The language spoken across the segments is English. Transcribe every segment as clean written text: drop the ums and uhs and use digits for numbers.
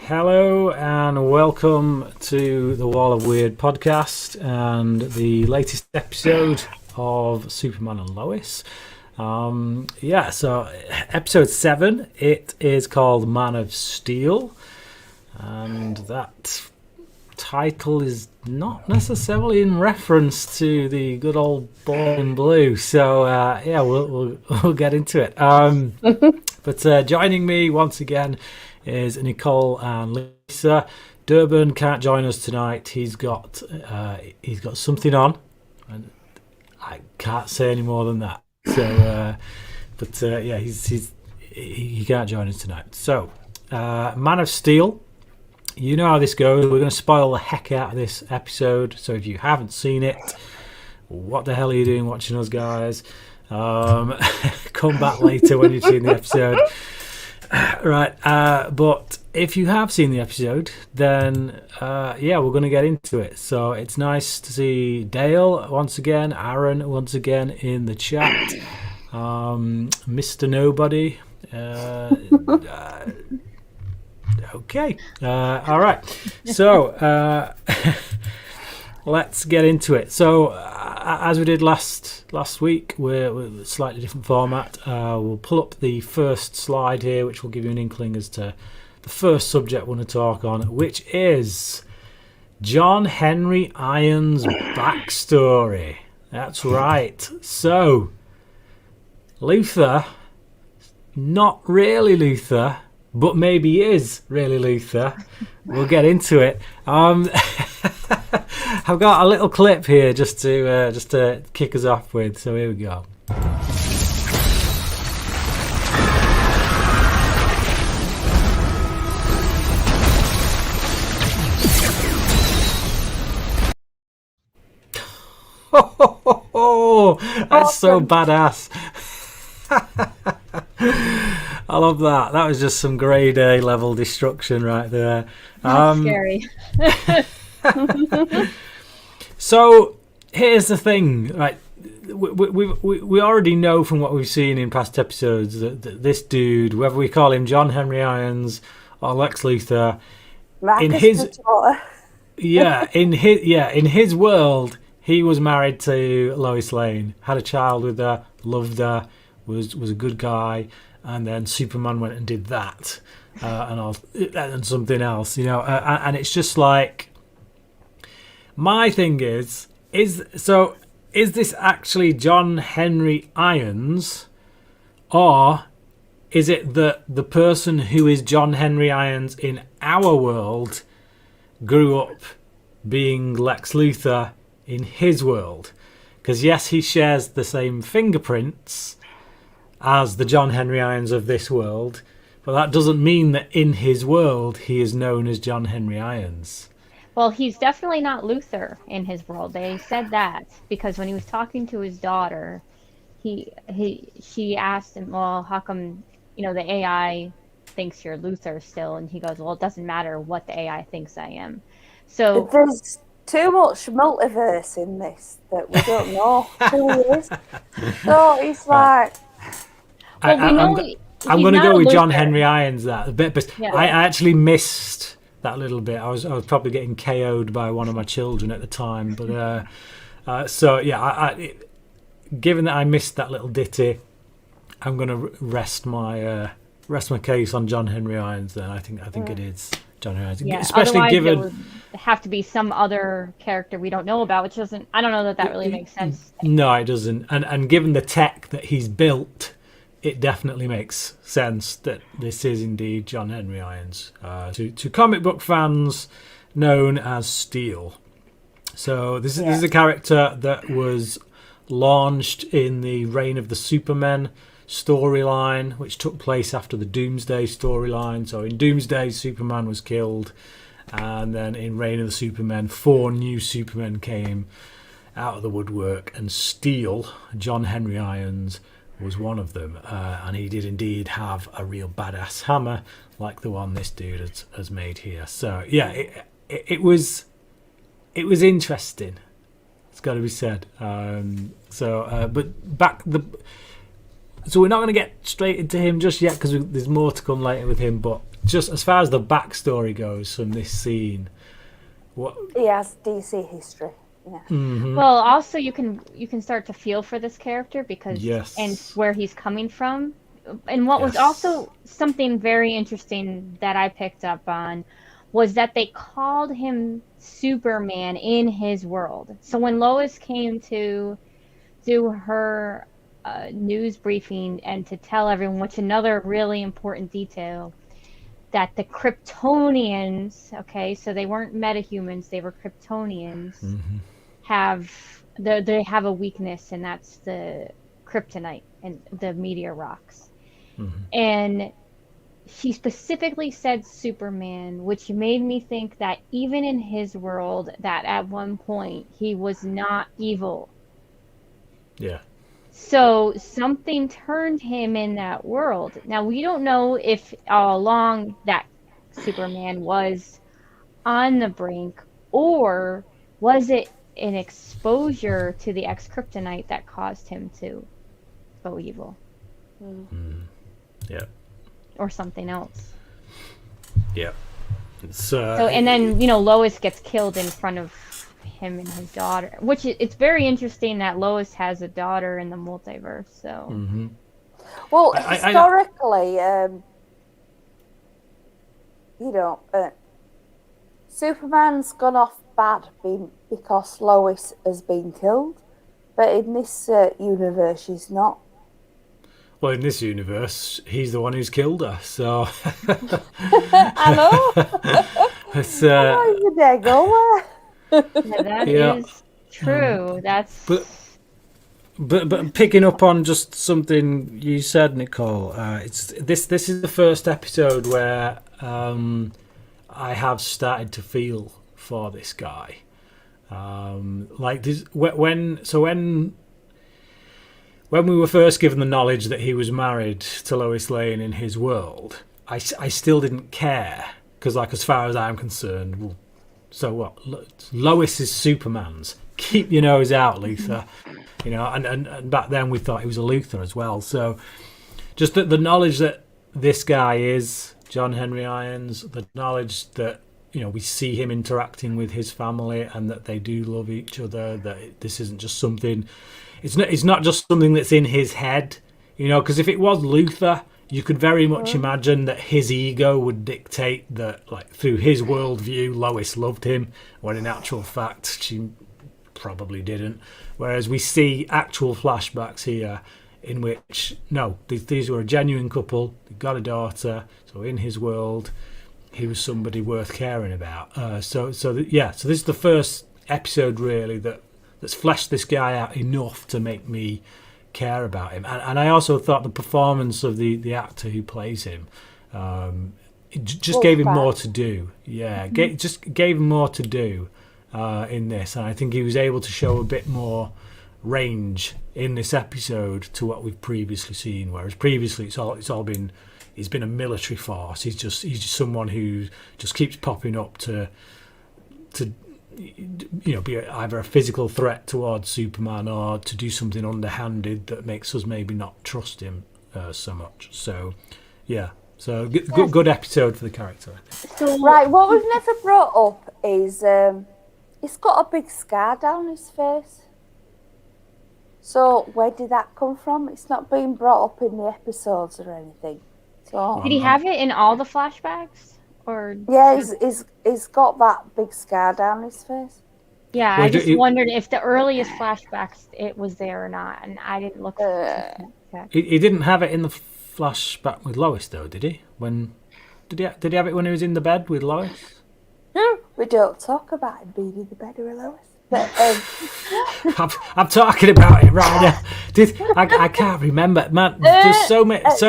Hello and welcome to the Wall of Weird podcast and the latest episode of Superman and Lois. So episode 7, it is called Man of Steel, and that title is not necessarily in reference to the good old boy in blue. So we'll get into it. But joining me once again is Nicole and Lisa. Durban can't join us tonight. He's got something on, and I can't say any more than that. So, he can't join us tonight. So, Man of Steel. You know how this goes. We're going to spoil the heck out of this episode. So if you haven't seen it, what the hell are you doing watching us, guys? Come back later when you've seen the episode. Right, but if you have seen the episode, then we're going to get into it. So it's nice to see Dale once again, Aaron once again in the chat, Mr. Nobody. Okay, all right. So let's get into it. So as we did last week, we're a slightly different format. We'll pull up the first slide here, which will give you an inkling as to the first subject we want to talk on, which is John Henry Irons' backstory. That's right. So Luthor, not really Luthor, but maybe is really Luthor. We'll get into it. I've got a little clip here just to kick us off with. So here we go. That's so badass. I love that. That was just some grade A level destruction right there. That's scary. So here's the thing, right? We already know from what we've seen in past episodes that this dude, whether we call him John Henry Irons or Lex Luthor, in his world, he was married to Lois Lane, had a child with her, loved her, was a good guy, and then Superman went and did that and something else, and it's just like, my thing is this actually John Henry Irons, or is it that the person who is John Henry Irons in our world grew up being Lex Luthor in his world? Because yes, he shares the same fingerprints as the John Henry Irons of this world, but that doesn't mean that in his world he is known as John Henry Irons. Well, he's definitely not Luthor in his world. They said that because when he was talking to his daughter, she asked him, well, how come, the AI thinks you're Luthor still? And he goes, well, it doesn't matter what the AI thinks I am. So there's too much multiverse in this that we don't know who he is. So it's like... Well, I'm going to go with Luthor. John Henry Irons but Yeah. I actually missed that little bit. I was probably getting KO'd by one of my children at the time, but given that I missed that little ditty, I'm going to rest my case on John Henry Irons. Then I think it is John Henry Irons, especially given it would have to be some other character we don't know about, which doesn't. I don't know that really makes sense. No, it doesn't. And given the tech that he's built, it definitely makes sense that this is indeed John Henry Irons, to comic book fans known as Steel. So this is a character that was launched in the Reign of the Supermen storyline, which took place after the Doomsday storyline. So in Doomsday, Superman was killed, and then in Reign of the Supermen, 4 new Supermen came out of the woodwork, and Steel, John Henry Irons, was one of them, and he did indeed have a real badass hammer like the one this dude has made here. So it was interesting, it's got to be said. So we're not going to get straight into him just yet because there's more to come later with him, but just as far as the backstory goes from this scene, what? He has DC history. Yeah. Mm-hmm. Well, also you can start to feel for this character because Yes. and where he's coming from. And what was Yes. also something very interesting that I picked up on was that they called him Superman in his world. So when Lois came to do her news briefing and to tell everyone, which another really important detail, that the Kryptonians, okay, so they weren't metahumans, they were Kryptonians, they have a weakness, and that's the kryptonite and the meteor rocks. And she specifically said Superman, which made me think that even in his world, that at one point he was not evil. Yeah. So something turned him in that world. Now, we don't know if all along that Superman was on the brink, or was it an exposure to the ex-kryptonite that caused him to go evil? Yeah. Or something else. Yeah. It's, So, and then, Lois gets killed in front of him and his daughter, which it's very interesting that Lois has a daughter in the multiverse. So, Well, historically, Superman's gone off bad because Lois has been killed, but in this universe, she's not. Well, in this universe, he's the one who's killed her. So I know. it's, He's a dead goer. yeah, that is true. That's. But picking up on just something you said, Nicole, it's this is the first episode where I have started to feel for this guy. Like this, when we were first given the knowledge that he was married to Lois Lane in his world, I still didn't care because, like, as far as I'm concerned, well, so what? Lois is Superman's. Keep your nose out, Luther. And back then we thought he was a Luthor as well. So just the knowledge that this guy is John Henry Irons, the knowledge that we see him interacting with his family and that they do love each other. That this isn't just something. It's not just something that's in his head. Because if it was Luthor, you could very much imagine that his ego would dictate that, like, through his worldview, Lois loved him, when in actual fact she probably didn't. Whereas we see actual flashbacks here in which, no, these were a genuine couple, they got a daughter, so in his world, he was somebody worth caring about. So this is the first episode, really, that's fleshed this guy out enough to make me care about him. And I also thought the performance of the actor who plays him just gave him more to do. Yeah, just gave him more to do in this, and I think he was able to show a bit more range in this episode to what we've previously seen. Whereas previously he's been a military force. He's just someone who just keeps popping up to be either a physical threat towards Superman or to do something underhanded that makes us maybe not trust him so much. So yeah. So good episode for the character. Right, what we've never brought up is he's got a big scar down his face. So where did that come from? It's not being brought up in the episodes or anything. So Did he have it in all the flashbacks? Or yeah, he's got that big scar down his face. Yeah, I just wondered if the earliest flashbacks it was there or not, and I didn't look. He didn't have it in the flashback with Lois, though, did he? Did he have it when he was in the bed with Lois? No, we don't talk about him being in the bed with Lois. But, I'm talking about it right now. I can't remember, man. There's so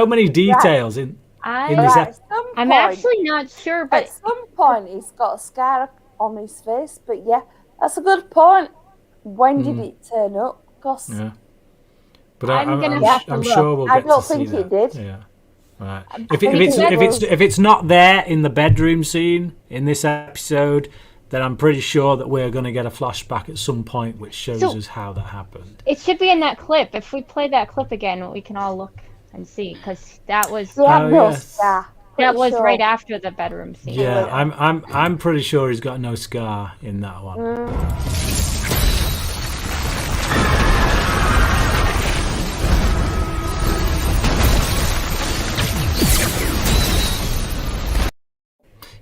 many details in this episode. I'm actually not sure, but at some point he's got a scar on his face. But yeah, that's a good point. When did it turn up? Yeah. But I'm sure we'll get to see that. I don't think it did. Yeah. Right. If it's not there in the bedroom scene in this episode, then I'm pretty sure that we're going to get a flashback at some point which shows us how that happened. It should be in that clip. If we play that clip again, we can all look and see, because that was... He had no scar. That was sure. right after the bedroom scene. Yeah, I'm pretty sure he's got no scar in that one.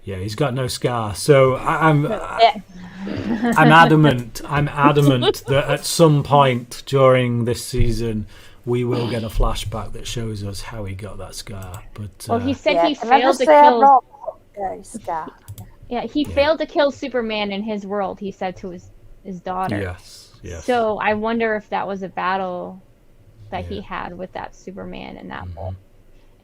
Yeah, he's got no scar. So I'm adamant. I'm adamant that at some point during this season, we will get a flashback that shows us how he got that scar. But Well, he said he Can I failed just to say I'm kill. not Scar. Yeah, he failed to kill Superman in his world. He said to his daughter. yes. So I wonder if that was a battle that he Yeah. had with that Superman in that world.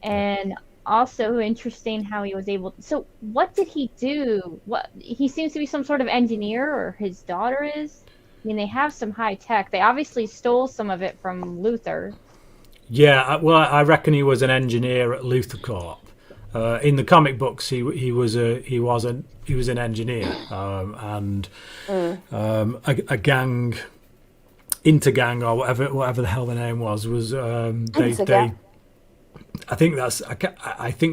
And also interesting how he was able. So what did he do? What he seems to be some sort of engineer, or his daughter is. I mean, they have some high tech. They obviously stole some of it from Luthor. Yeah, well, I reckon he was an engineer at Luthor Corp. In the comic books, he was an engineer, and a gang, intergang or whatever the hell the name was they. I think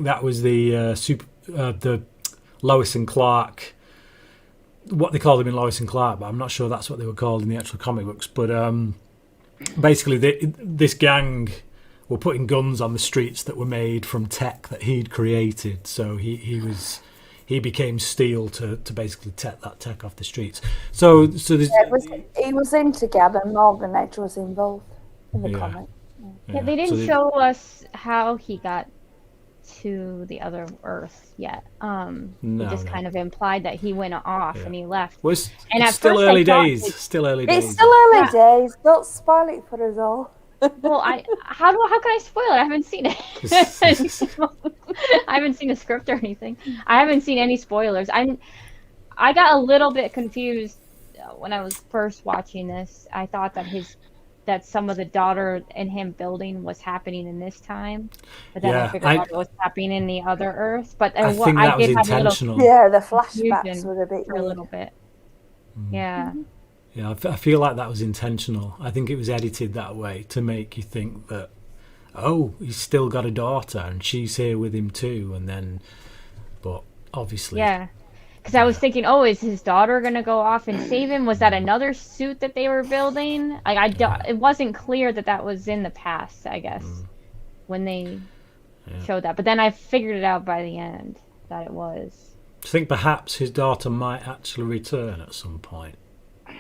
that was the the Lois and Clark. What they called them in Lois and Clark, but I'm not sure that's what they were called in the actual comic books. But basically, this gang were putting guns on the streets that were made from tech that he'd created. So he became steel to basically take that tech off the streets. So there's, he was in together. Morgan Edge was involved in the comic. Yeah, they didn't show us how he got to the other Earth yet. They just kind of implied that he went off and he left. Well, it's at still first early I thought days. Still early days. It's still early days. Don't spoil it for us all. Well, how can I spoil it? I haven't seen it. I haven't seen a script or anything. I haven't seen any spoilers. I got a little bit confused when I was first watching this. I thought that some of the daughter and him building was happening in this time, but then I figured out it was happening in the other Earth. But I think that was intentional. The flashbacks were a bit for a little bit. Yeah. Yeah, I feel like that was intentional. I think it was edited that way to make you think that, oh, he's still got a daughter and she's here with him too. And then, but obviously, because I was thinking, oh, is his daughter gonna go off and save him? Was that another suit that they were building? Like it wasn't clear that was in the past. I guess when they showed that, but then I figured it out by the end that it was. I think perhaps his daughter might actually return at some point.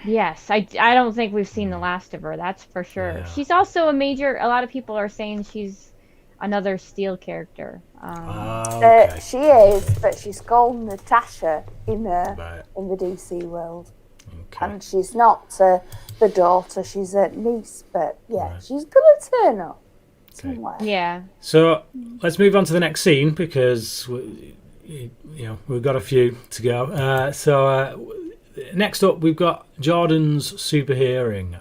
Yes, I don't think we've seen the last of her. That's for sure. Yeah. She's also a lot of people are saying she's another Steel character. Okay. She is, but she's called Natasha in the DC world. Okay. And she's not the daughter, she's a niece, but she's going to turn up somewhere. Yeah. So let's move on to the next scene because we've got a few to go. Next up, we've got Jordan's super hearing.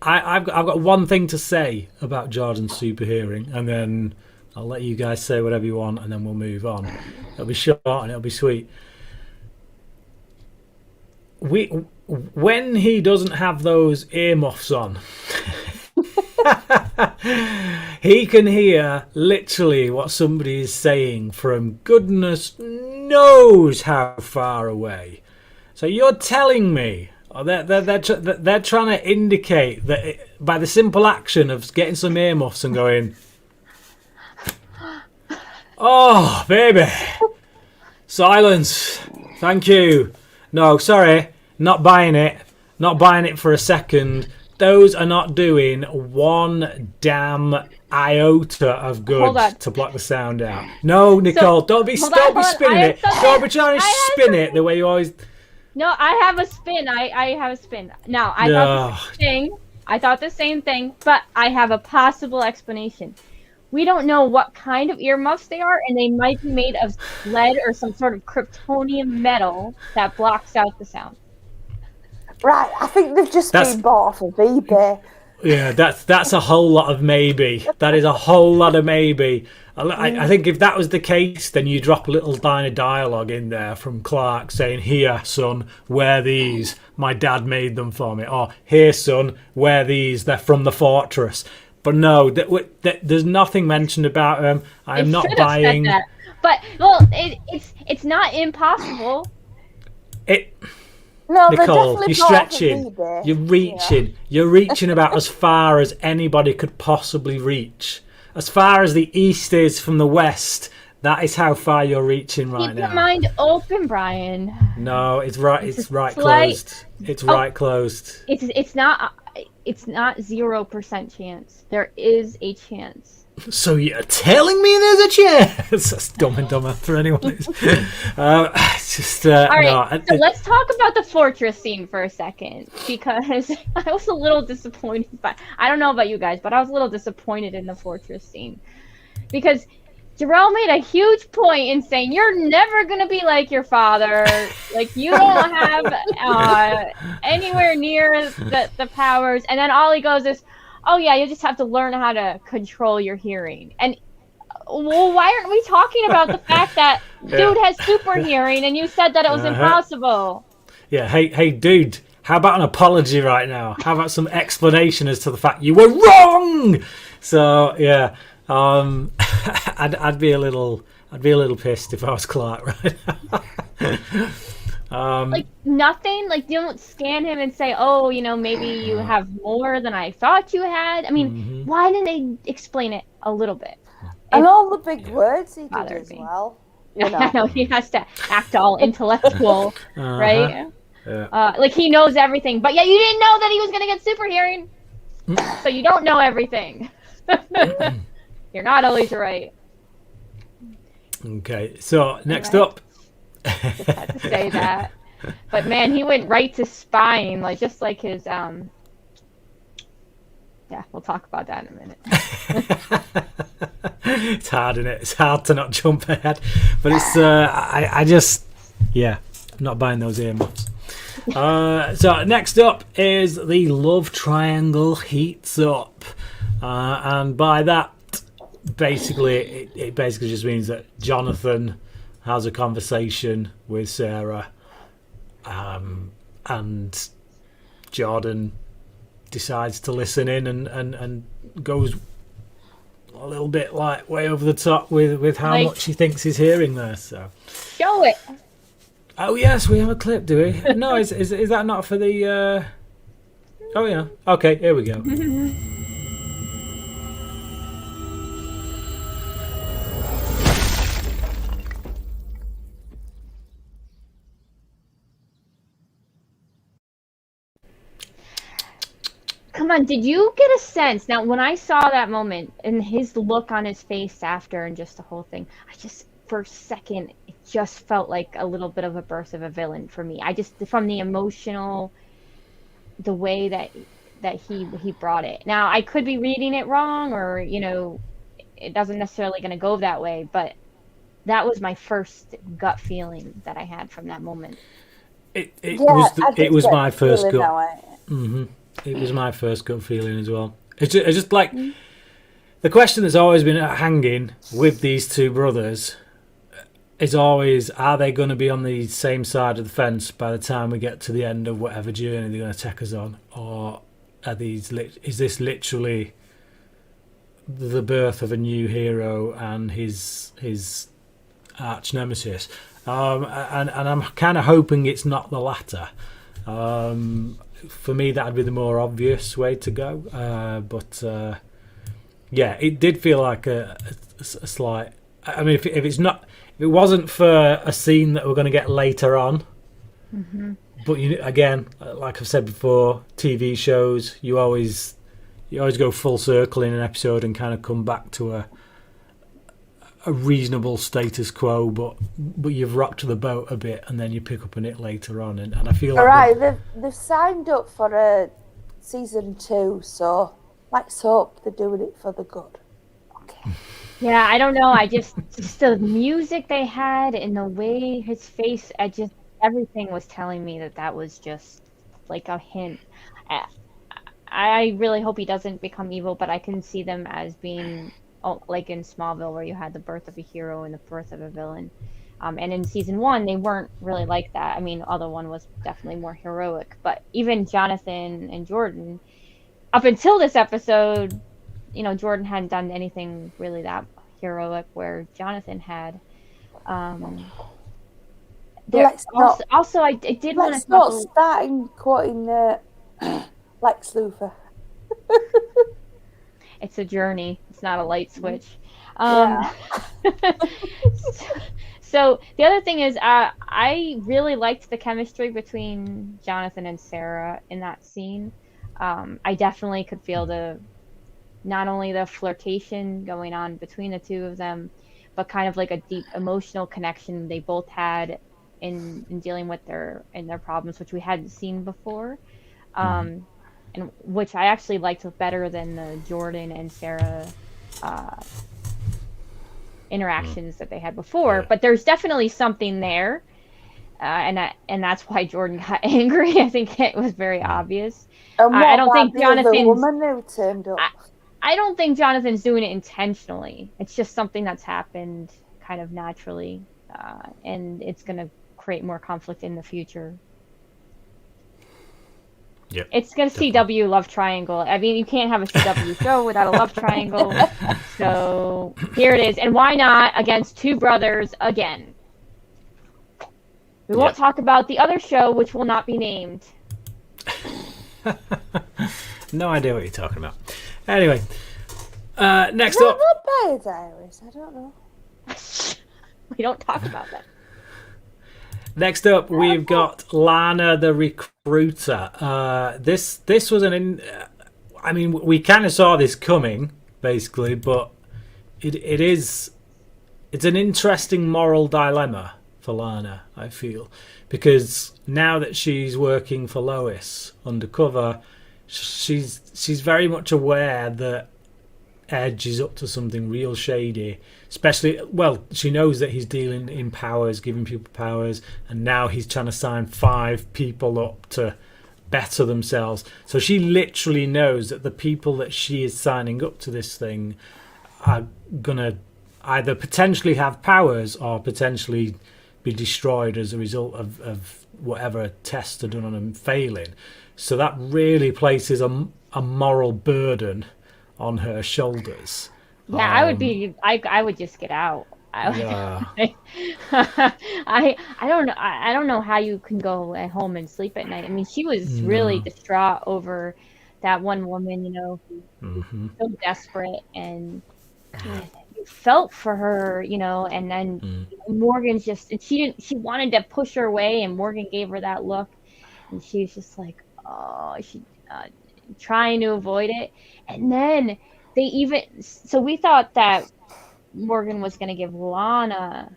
I've got one thing to say about Jordan's super hearing, and then I'll let you guys say whatever you want, and then we'll move on. It'll be short and it'll be sweet. When he doesn't have those earmuffs on, he can hear literally what somebody is saying from goodness knows how far away. So you're telling me they're trying to indicate that by the simple action of getting some earmuffs and going, oh baby, silence, thank you, no, sorry, not buying it for a second. Those are not doing one damn iota of good to block the sound out. No, Nicole, don't be spinning it. Don't be trying to spin it the way you always. No, I have a spin. I have a spin. Now, I thought the same thing, but I have a possible explanation. We don't know what kind of earmuffs they are, and they might be made of lead or some sort of kryptonium metal that blocks out the sound. Right, I think they've just been bought off of eBay. Yeah, that's a whole lot of maybe. That is a whole lot of maybe. I think if that was the case, then you drop a little line of dialogue in there from Clark saying, "Here, son, wear these. My dad made them for me." Or, "Here, son, wear these. They're from the fortress." But no, there's nothing mentioned about him. I am They not should have buying said that. But well, it's not impossible. it. No, they're Nicole, definitely you're brought up a stretching. baby. You're reaching. You're reaching about as far as anybody could possibly reach. As far as the east is from the west, that is how far you're reaching right Keep now. your mind open, Brian. No, it's right. It's It's a right slight- closed. It's right closed. It's not 0% chance. There is a chance. So you're telling me there's a chance? That's dumb and dumber for anyone. It's just All right, no. so let's talk about the fortress scene for a second, because I was a little disappointed. I don't know about you guys, but I was a little disappointed in the fortress scene, because Jarrell made a huge point in saying you're never gonna be like your father. Like, you don't have anywhere near the powers. And then all he goes is, "Oh yeah, you just have to learn how to control your hearing." And well, why aren't we talking about the fact that dude has super hearing, and you said that it was impossible? Yeah, hey, dude. How about an apology right now? How about some explanation as to the fact you were wrong? So yeah. I'd be a little pissed if I was Clark right now. Like, nothing, like, you don't scan him and say, "Oh, maybe you have more than I thought you had." I mean, why didn't they explain it a little bit? And all the big words he did bothered as me. well. I know he has to act all intellectual, right? Yeah. Like, he knows everything, but yet you didn't know that he was gonna get super hearing, so you don't know everything. You're not always right. Okay, so next up. Just had to say that. But man, he went right to spying, like, just like his yeah, we'll talk about that in a minute. It's hard, isn't it? It's hard to not jump ahead, but it's I just I'm not buying those earmuffs. So next up is the love triangle heats up, and by that, basically it basically just means that Jonathan has a conversation with Sarah, and Jordan decides to listen in and goes a little bit like way over the top with how much he thinks he's hearing there. So Show it. oh yes, we have a clip, do we? No, is that not for the oh yeah, okay, here we go. Come on, did you get a sense? Now, when I saw that moment and his look on his face after and just the whole thing, I just, for a second, it just felt like a little bit of a birth of a villain for me. I just, from the emotional, the way that he brought it. Now, I could be reading it wrong, or, it doesn't necessarily going to go that way, but that was my first gut feeling that I had from that moment. It was my first gut. It was my first gut feeling as well. It's just like the question that's always been hanging with these two brothers is always, are they going to be on the same side of the fence by the time we get to the end of whatever journey they're going to take us on, or is this literally the birth of a new hero and his arch nemesis? And I'm kind of hoping it's not the latter. For me, that'd be the more obvious way to go. But it did feel like a slight. I mean, if it wasn't for a scene that we're going to get later on. But again, like I've said before, TV shows, you always go full circle in an episode and kind of come back to a reasonable status quo, but you've rocked the boat a bit, and then you pick up on it later on, and I feel like they've signed up for a season 2, so let's hope they're doing it for the good. Okay. Yeah, I don't know. I just the music they had and the way his face, everything was telling me that was just like a hint. I really hope he doesn't become evil, but I can see them as being like in Smallville, where you had the birth of a hero and the birth of a villain. And in season 1, they weren't really like that. I mean, other one was definitely more heroic, but even Jonathan and Jordan, up until this episode, Jordan hadn't done anything really that heroic where Jonathan had. Um, there Let's not. also I did want Let's to talk. not start quoting Lex Luthor. It's a journey. It's not a light switch. Yeah. So the other thing is, I really liked the chemistry between Jonathan and Sarah in that scene. I definitely could feel not only the flirtation going on between the two of them, but kind of like a deep emotional connection they both had in dealing with their problems, which we hadn't seen before. And which I actually liked better than the Jordan and Sarah interactions that they had before. Yeah. But there's definitely something there, and that's why Jordan got angry. I think it was very obvious. And what I don't think about the other Jonathan's. woman who turned up? I don't think Jonathan's doing it intentionally. It's just something that's happened kind of naturally, and it's going to create more conflict in the future. Yep, It's going to CW love triangle. I mean, you can't have a CW show without a love triangle. So here it is. And why not against two brothers again? We won't talk about the other show, which will not be named. No idea what you're talking about. Anyway, next up. Vampire Diaries. I don't know. We don't talk about that. Next up, we've got Lana the Recruiter. This was I mean, we kind of saw this coming, basically, but it's an interesting moral dilemma for Lana, I feel, because now that she's working for Lois undercover, she's very much aware that Edge is up to something real shady. Especially, well, she knows that he's dealing in powers, giving people powers, and now he's trying to sign 5 people up to better themselves. So she literally knows that the people that she is signing up to this thing are gonna either potentially have powers or potentially be destroyed as a result of whatever tests are done on them failing. So that really places a moral burden on her shoulders. Yeah, I would be. I would just get out. Yeah. I don't know. I don't know how you can go at home and sleep at night. I mean, she was really distraught over that one woman, who's so desperate, and you felt for her, and then Morgan's she wanted to push her away, and Morgan gave her that look, and she's just like, oh, she trying to avoid it, and then so we thought that Morgan was going to give Lana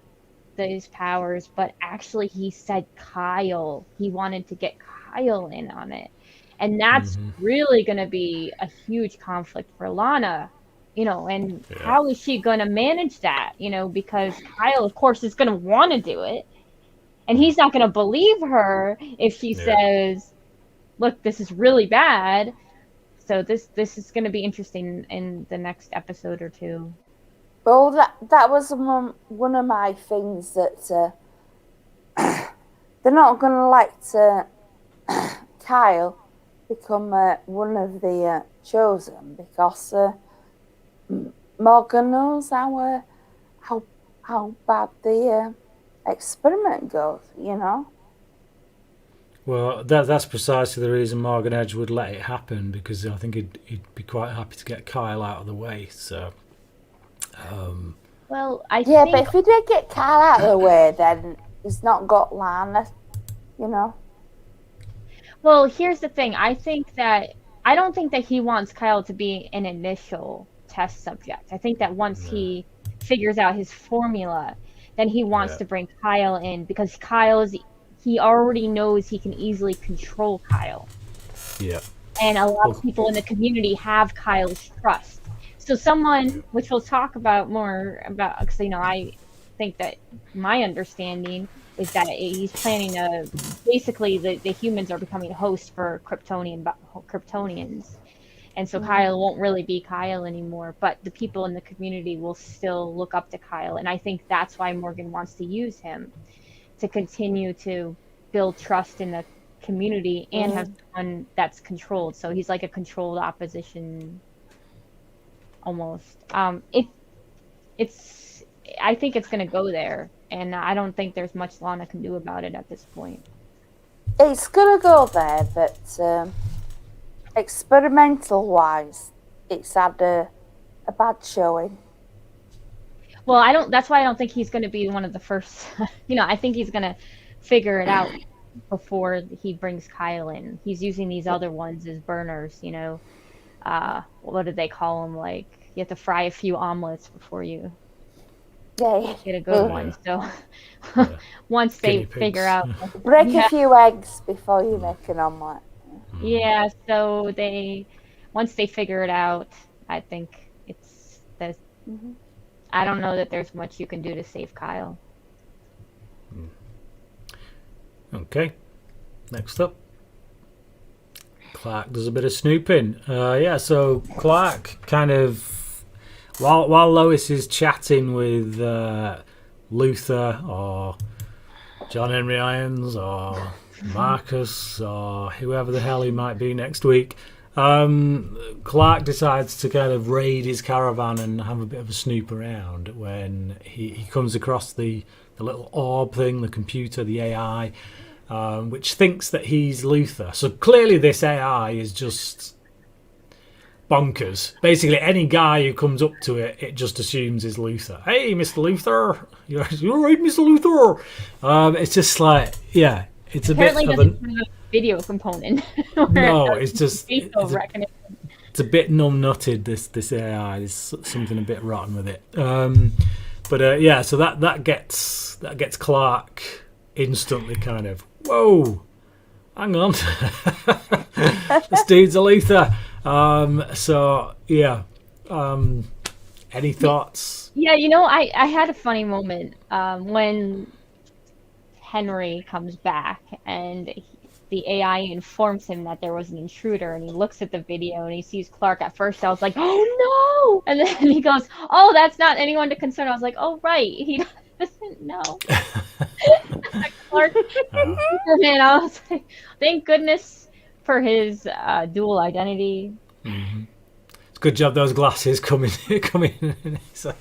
these powers, but actually he said Kyle. He wanted to get Kyle in on it. And that's really going to be a huge conflict for Lana, and how is she going to manage that, because Kyle, of course, is going to want to do it. And he's not going to believe her if she says, look, this is really bad. So this is going to be interesting in the next episode or two. Well, that was one of my things that they're not going to let Kyle become one of the chosen, because Morgan knows how bad the experiment goes, Well, that's precisely the reason Morgan Edge would let it happen, because I think he'd be quite happy to get Kyle out of the way. So, well, but if he did get Kyle out of the way, then he's not got Lana, Well, here's the thing. I don't think that he wants Kyle to be an initial test subject. I think that once he figures out his formula, then he wants to bring Kyle in, because he already knows he can easily control Kyle. Yeah. And a lot of people in the community have Kyle's trust. So someone, which we'll talk about more about, because, I think that my understanding is that he's planning to, basically the humans are becoming hosts for Kryptonians. And so Kyle won't really be Kyle anymore, but the people in the community will still look up to Kyle. And I think that's why Morgan wants to use him, to continue to build trust in the community and have someone that's controlled. So he's like a controlled opposition almost. It's I think it's gonna go there, and I don't think there's much Lana can do about it at this point. It's gonna go there, but experimental wise, it's had a bad showing. Well, that's why I don't think he's gonna be one of the first. I think he's gonna figure it out before he brings Kyle in. He's using these other ones as burners. What do they call them? Like, you have to fry a few omelets before you get a good one. So once they figure out, break a few eggs before you make an omelette. Yeah. So once they figure it out, I think it's the. I don't know that there's much you can do to save Kyle. Okay. Next up, Clark does a bit of snooping. So Clark kind of, while Lois is chatting with Luther or John Henry Irons or Marcus or whoever the hell he might be next week, Clark decides to kind of raid his caravan and have a bit of a snoop around when he comes across the little orb thing, the computer, the AI, which thinks that he's Luther. So clearly this AI is just bonkers. Basically, any guy who comes up to it, it just assumes is Luther. Hey, Mr. Luther. You're right, Mr. Luther. It's just like, yeah, it's Apparently a bit of a video component. No, it's just it's a bit numb-nutted, this AI. There's something a bit rotten with it. So that gets Clark instantly kind of, whoa, hang on. This dude's a Luther. Any thoughts? Yeah, I had a funny moment when Henry comes back and the AI informs him that there was an intruder, and he looks at the video and he sees Clark. At first I was like, oh no, and then he goes, oh, that's not anyone to concern. I was like, oh right, he doesn't know. Clark, Superman. I was like, thank goodness for his dual identity. Mm-hmm. It's a good job those glasses come in. It's like,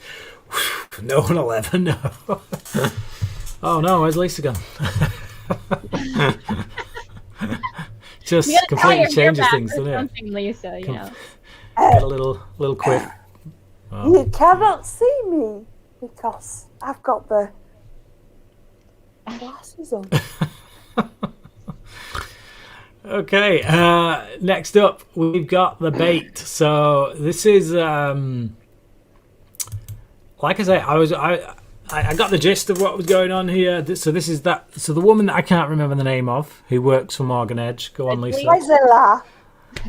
no one will ever know. Oh no, where's Lisa gone? Just completely changes things, doesn't it? Something, Lisa, Get a little quick. Oh. You cannot see me because I've got the glasses on. Okay, next up we've got the bait. So this is, like I say, I got the gist of what was going on here. So this is that. So the woman that I can't remember the name of, who works for Morgan Edge. Go on, Lisa.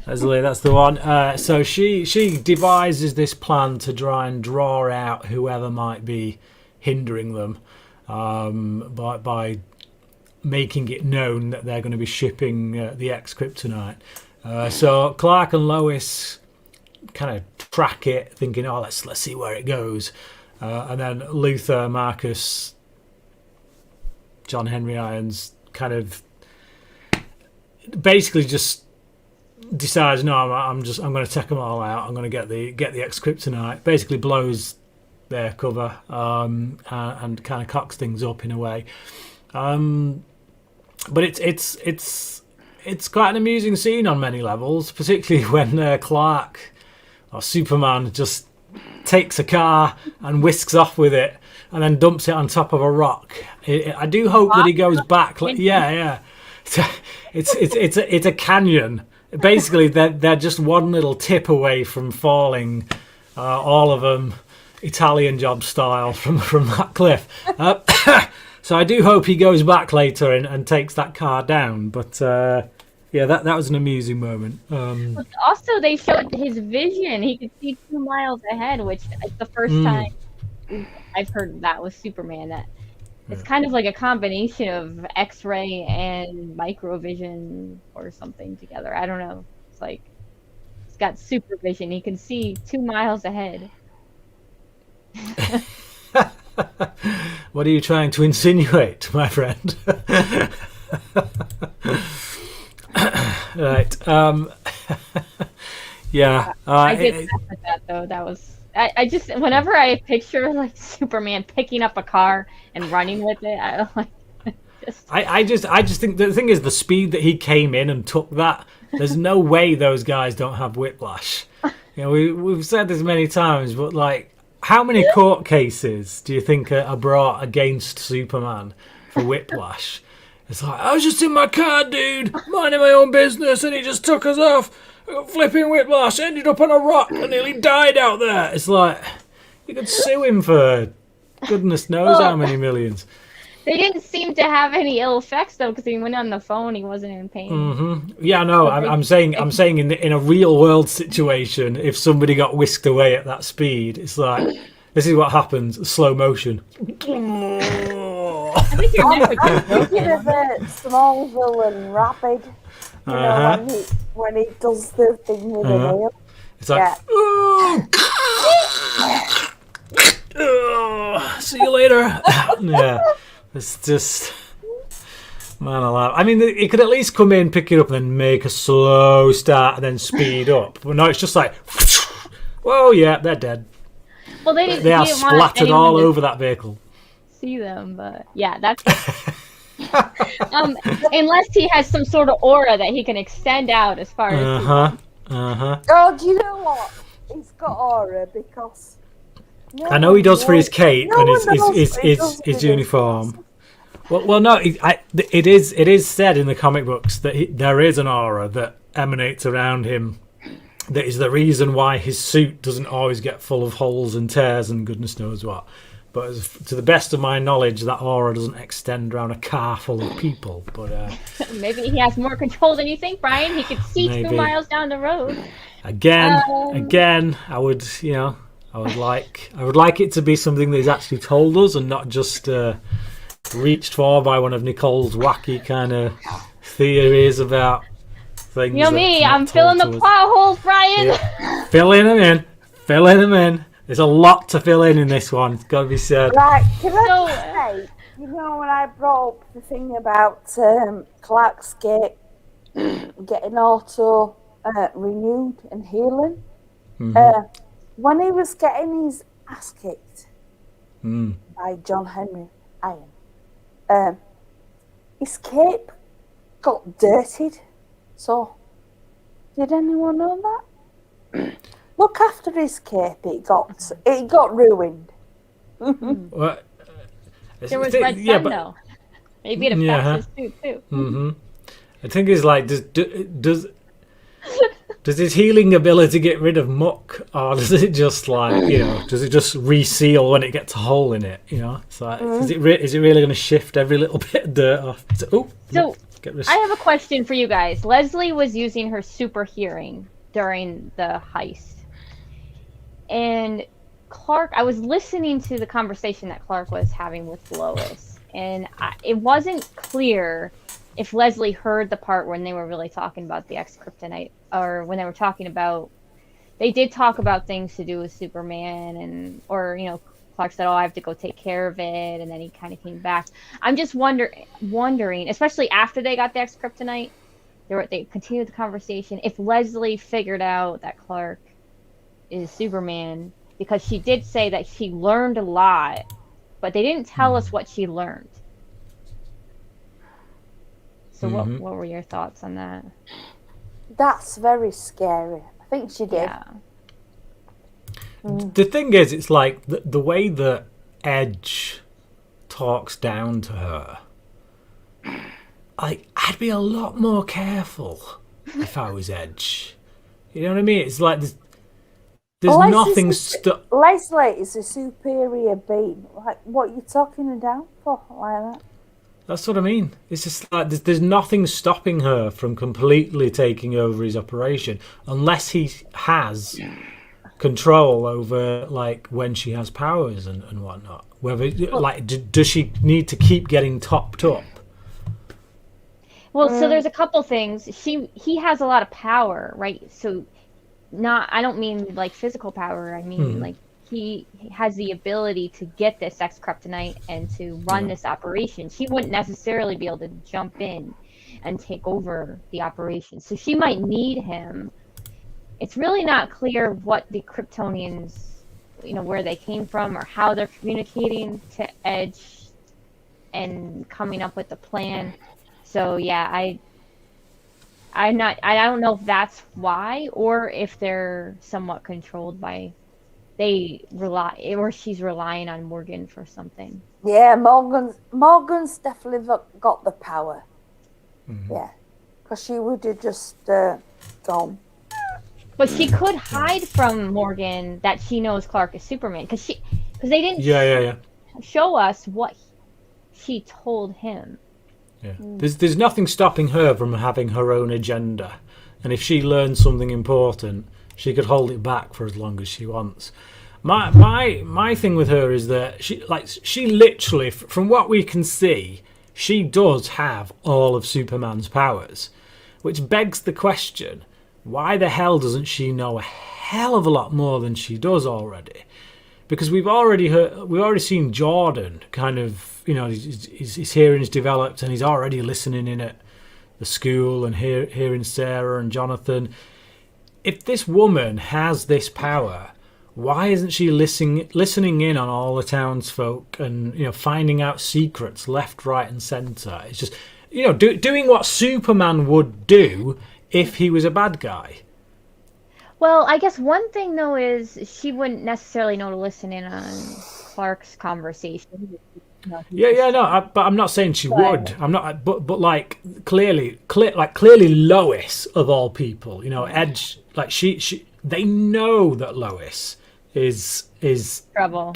Leslie, that's the one. So she devises this plan to try and draw out whoever might be hindering them, by making it known that they're going to be shipping the X-Kryptonite. So Clark and Lois kind of track it, thinking, "Oh, let's see where it goes." And then Luther, Marcus, John Henry Irons kind of basically just decides, no, I'm going to take them all out. I'm going to get the X-Kryptonite. Basically blows their cover and kind of cocks things up in a way. But it's quite an amusing scene on many levels, particularly when Clark or Superman just takes a car and whisks off with it and then dumps it on top of a rock. I do hope that he goes back. Yeah. It's a canyon. Basically, they're just one little tip away from falling, all of them Italian Job style from that cliff. So I do hope he goes back later and takes that car down. But that was an amusing moment. Also, they showed his vision. He could see 2 miles ahead, which is the first time I've heard that with Superman. That it's kind of like a combination of X-ray and microvision or something together. I don't know. It's like he's got supervision. He can see 2 miles ahead. What are you trying to insinuate, my friend? Right. Yeah. I did laugh at that though. That was I just whenever I picture like Superman picking up a car and running with it, I like just I just think the thing is the speed that he came in and took that. There's no way those guys don't have whiplash. You know, we've said this many times, but like, how many court cases do you think are brought against Superman for whiplash? It's like, I was just in my car, dude, minding my own business, and he just took us off. Flipping whiplash, ended up on a rock and nearly died out there. It's like, you could sue him for goodness knows how many millions. they didn't seem to have any ill effects though, because he went on the phone, he wasn't in pain. Mm-hmm. Yeah, no, I'm saying in a real world situation, if somebody got whisked away at that speed, it's like, this is what happens, slow motion. I think your neck would I'm be broken. thinking of Smallville and Rapid. You know, when he does the thing with the nail. It's like, see you later. Yeah, it's just, man alive. I mean, it could at least come in, pick it up, and then make a slow start, and then speed up. But no, it's just like, whoa, yeah, they're dead. Well, they are didn't want splattered anyone all to over that vehicle. see them, but yeah, that's. Unless he has some sort of aura that he can extend out as far as. Oh, do you know what? He's got aura because. I know he does for his cape and his uniform. Well, no, it is said in the comic books that there is an aura that emanates around him. That is the reason why his suit doesn't always get full of holes and tears and goodness knows what. But to the best of my knowledge, that aura doesn't extend around a car full of people. But maybe he has more control than you think, Brian. He could see 2 miles down the road. Again, I would, I would like it to be something that he's actually told us and not just reached for by one of Nicole's wacky kind of theories about things. You know me, I'm filling the plot holes, Brian. Yeah. Filling them in. There's a lot to fill in this one. It's got to be said. Right, can I say, when I brought up the thing about Clark's getting auto renewed and healing, when he was getting his ass kicked by John Henry Iron, his cape got dirtied. So, did anyone know that? Look after his cape, it got ruined. Well, there was red sun though. Maybe it affects his suit too. Mm-hmm. I think it's like, does his healing ability get rid of muck, or does it just like does it just reseal when it gets a hole in it? It's like, is it really going to shift every little bit of dirt off? I have a question for you guys. Leslie was using her super hearing during the heist. And Clark, I was listening to the conversation that Clark was having with Lois. And it wasn't clear if Leslie heard the part when they were really talking about the X-Kryptonite. Or when they were talking about... They did talk about things to do with Superman. Clark said, I have to go take care of it. And then he kind of came back. I'm just wondering, especially after they got the X-Kryptonite, they continued the conversation. If Leslie figured out that Clark is Superman, because she did say that she learned a lot, but they didn't tell us what she learned. So what were your thoughts on that? That's very scary. I think she did. Yeah. The thing is, it's like the way that Edge talks down to her. I'd be a lot more careful if I was Edge. You know what I mean? It's like there's nothing Leslie is a superior being. Like, what are you talking her down for like that? That's what I mean. It's just like there's nothing stopping her from completely taking over his operation unless he has control over like when she has powers and whatnot. Whether does she need to keep getting topped up? Well, so there's a couple things. He has a lot of power, right? So I don't mean like physical power. I mean like he has the ability to get this X-Kryptonite and to run this operation. She wouldn't necessarily be able to jump in and take over the operation. So she might need him it's really not clear what the Kryptonians, where they came from or how they're communicating to Edge and coming up with the plan. So yeah, I don't know if that's why or if they're somewhat controlled by she's relying on Morgan for something. Yeah, Morgan's definitely got the power. Mm-hmm. Yeah, because she would have just gone. But she could hide from Morgan that she knows Clark is Superman, because they didn't show us what she told him. Yeah. There's nothing stopping her from having her own agenda, and if she learns something important, she could hold it back for as long as she wants. My thing with her is that she literally, from what we can see, she does have all of Superman's powers, which begs the question: why the hell doesn't she know a hell of a lot more than she does already? Because we've already seen Jordan kind of, his hearing's developed and he's already listening in at the school and hearing Sarah and Jonathan. If this woman has this power, why isn't she listening in on all the townsfolk and finding out secrets left, right, and centre? It's just doing what Superman would do if he was a bad guy. Well, I guess one thing though is she wouldn't necessarily know to listen in on Clark's conversation. But I'm not saying she would. I'm not, but like clearly Lois of all people, Edge, like they know that Lois is trouble.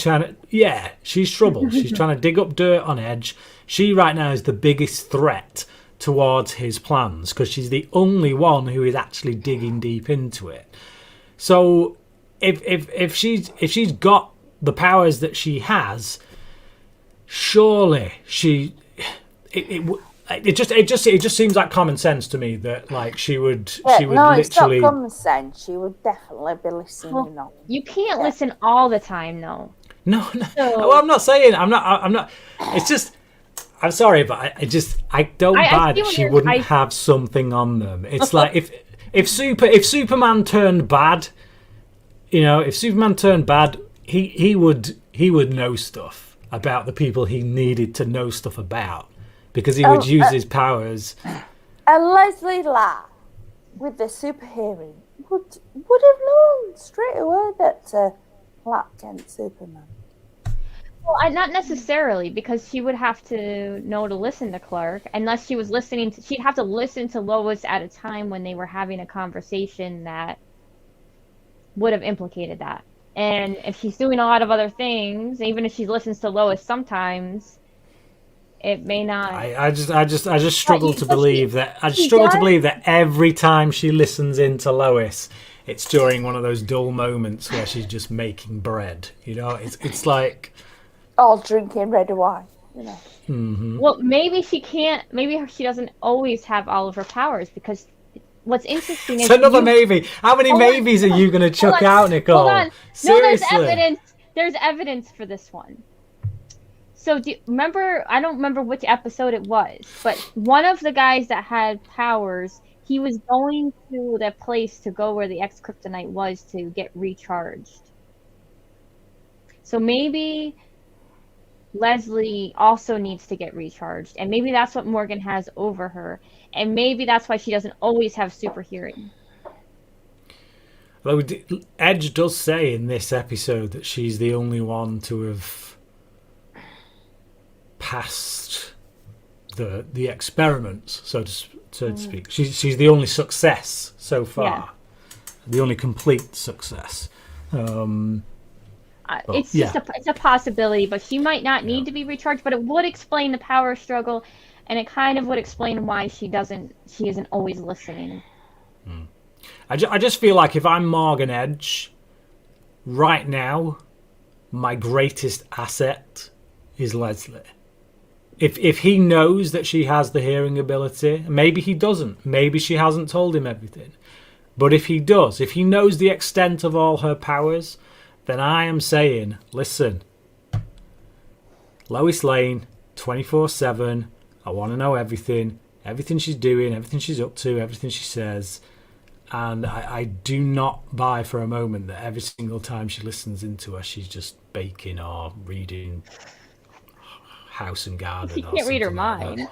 She's trouble. She's trying to dig up dirt on Edge. She right now is the biggest threat towards his plans because she's the only one who is actually digging deep into it. So if she's got the powers that she has, surely it just seems like common sense to me that like she would literally. It's not common sense. She would definitely be listening. Well, you can't listen all the time, though. No. Well, I'm not saying I'm not. It's just. I'm sorry, but I don't buy that she wouldn't have something on them. It's like if Superman turned bad, if Superman turned bad, he would know stuff about the people he needed to know stuff about because he would use his powers. And Leslie Ladd, with the super hearing, would have known straight away that Clark Kent Superman. Well, not necessarily, because she would have to know to listen to Clark, unless she was listening to. She'd have to listen to Lois at a time when they were having a conversation that would have implicated that. And if she's doing a lot of other things, even if she listens to Lois sometimes, it may not. I just struggle to believe that. I just struggle to believe that every time she listens into Lois, it's during one of those dull moments where she's just making bread. It's like. All drinking red wine, Mm-hmm. Well, maybe she can't. Maybe she doesn't always have all of her powers because what's interesting is it's another maybe. How many maybes are you going to chuck out, Nicole? Hold on. Seriously. No, there's evidence. There's evidence for this one. So remember? I don't remember which episode it was, but one of the guys that had powers, he was going to that place to go where the ex-kryptonite was to get recharged. So maybe Leslie also needs to get recharged, and maybe that's what Morgan has over her, and maybe that's why she doesn't always have super hearing. Though Edge does say in this episode that she's the only one to have passed the experiments, so to speak. She's the only success so far, the only complete success. It's just it's a possibility, but she might not need to be recharged. But it would explain the power struggle, and it kind of would explain why she isn't always listening. I just feel like if I'm Morgan Edge, right now, my greatest asset is Leslie. If he knows that she has the hearing ability, maybe he doesn't. Maybe she hasn't told him everything. But if he does, if he knows the extent of all her powers, then I am saying, listen, Lois Lane, 24/7, I want to know everything she's doing, everything she's up to, everything she says. And I do not buy for a moment that every single time she listens into her, she's just baking or reading House and Garden. You can't read her like mind.